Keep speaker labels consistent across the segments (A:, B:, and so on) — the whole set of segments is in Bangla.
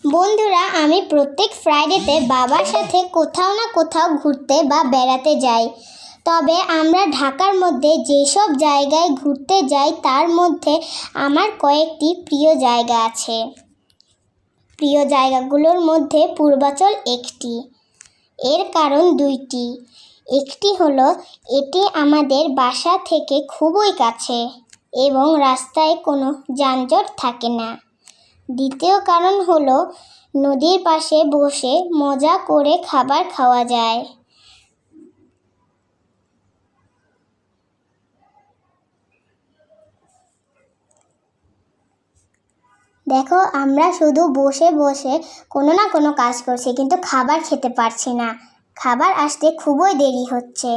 A: বন্ধুরা, আমি প্রত্যেক ফ্রাইডেতে বাবার সাথে কোথাও না কোথাও ঘুরতে বা বেড়াতে যাই। তবে আমরা ঢাকার মধ্যে যেসব জায়গায় ঘুরতে যাই তার মধ্যে আমার কয়েকটি প্রিয় জায়গা আছে। প্রিয় জায়গাগুলোর মধ্যে পূর্বাচল একটি। এর কারণ দুইটি। একটি হলো এটি আমাদের বাসা থেকে খুবই কাছে এবং রাস্তায় কোনো যানজট থাকে না। দ্বিতীয় কারণ হলো নদীর পাশে বসে মজা করে খাবার খাওয়া যায়। দেখো, আমরা শুধু বসে বসে কোনো না কোনো কাজ করছি, কিন্তু খাবার খেতে পারছি না। খাবার আসতে খুবই দেরি হচ্ছে।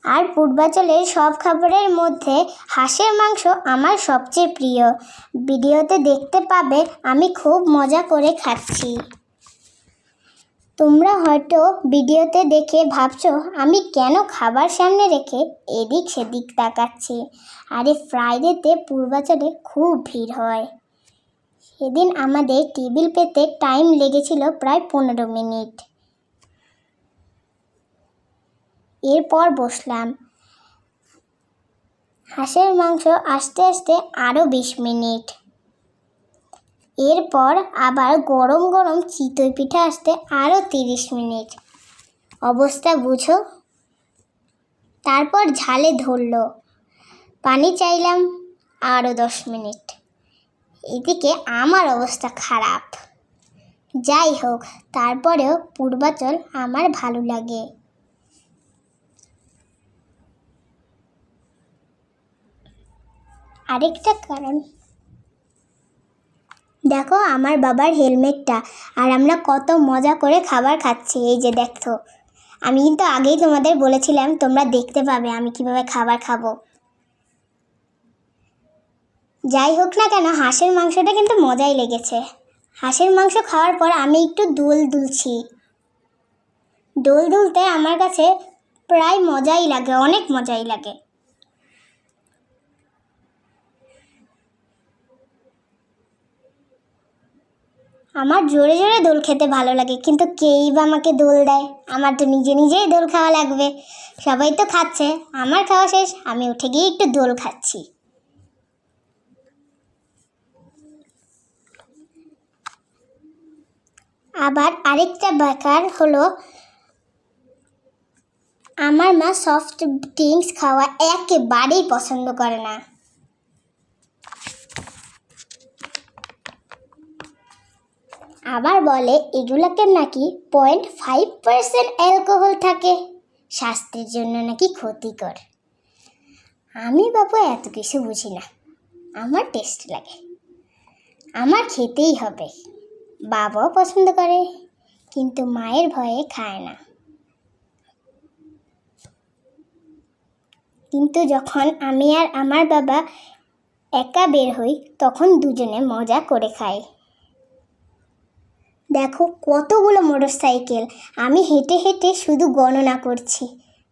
A: আর পূর্বাচলের সব খাবারের মধ্যে হাঁসের মাংস আমার সবচেয়ে প্রিয়। ভিডিওতে দেখতে পাবে আমি খুব মজা করে খাচ্ছি। তোমরা হয়তো ভিডিওতে দেখে ভাবছো আমি কেন খাবার সামনে রেখে এদিক সেদিক তাকাচ্ছি। আরে ফ্রাইডেতে পূর্বাচলে খুব ভিড় হয়। সেদিন আমাদের টেবিল পেতে টাইম লেগেছিল প্রায় 15 মিনিট। এরপর বসলাম। হাঁসের মাংস আসতে আসতে আরও 20 মিনিট। এরপর আবার গরম গরম চিতই পিঠা আসতে আরও 30 মিনিট। অবস্থা বুঝো। তারপর ঝালে ধরলো। পানি চাইলাম, আরও 10 মিনিট। এদিকে আমার অবস্থা খারাপ। যাই হোক, তারপরেও পূর্বাচল আমার ভালো লাগে। আরেকটা কারণ, দেখো আমার বাবার হেলমেটটা, আর আমরা কত মজা করে খাবার খাচ্ছি। এই যে দেখো, আমি কিন্তু আগেই তোমাদের বলেছিলাম তোমরা দেখতে পাবে আমি কিভাবে খাবার খাবো। যাই হোক না কেন, হাঁসের মাংসটা কিন্তু মজাই লেগেছে। হাঁসের মাংস খাওয়ার পর আমি একটু দোল দুলছি। দোল দুলতে আমার কাছে প্রায় মজাই লাগে, অনেক মজাই লাগে। আমার জোরে জোরে দোল খেতে ভালো লাগে, কিন্তু কেই বা আমাকে দোল দেয়? আমার তো নিজে নিজেই দোল খাওয়া লাগবে। সবাই তো খাচ্ছে, আমার খাওয়া শেষ, আমি উঠে গিয়ে একটু দোল খাচ্ছি। আবার আরেকটা ব্যাপার হলো, আমার মা সফট ড্রিঙ্কস খাওয়া একেবারেই পছন্দ করে না। আবার বলে এগুলোকে নাকি 0.5% অ্যালকোহল থাকে, স্বাস্থ্যের জন্য নাকি ক্ষতিকর। আমি বাবু এত কিছু বুঝি না, আমার টেস্ট লাগে, আমার খেতেই হবে। বাবাও পছন্দ করে, কিন্তু মায়ের ভয়ে খায় না। কিন্তু যখন আমি আর আমার বাবা একা বের হই তখন দুজনে মজা করে খাই। দেখো কতগুলো মোটরসাইকেল, আমি হেঁটে হেঁটে শুধু গণনা করছি।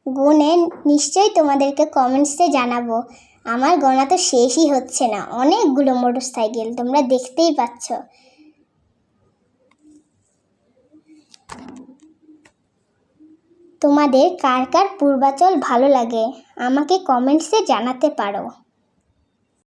A: গুনে নিশ্চয়ই তোমাদেরকে কমেন্টসে জানাবো। আমার গণনা তো শেষই হচ্ছে না, অনেকগুলো মোটরসাইকেল, তোমরা দেখতেই পাচ্ছ। তোমাদের কার কার পূর্বাচল ভালো লাগে আমাকে কমেন্টসে জানাতে পারো।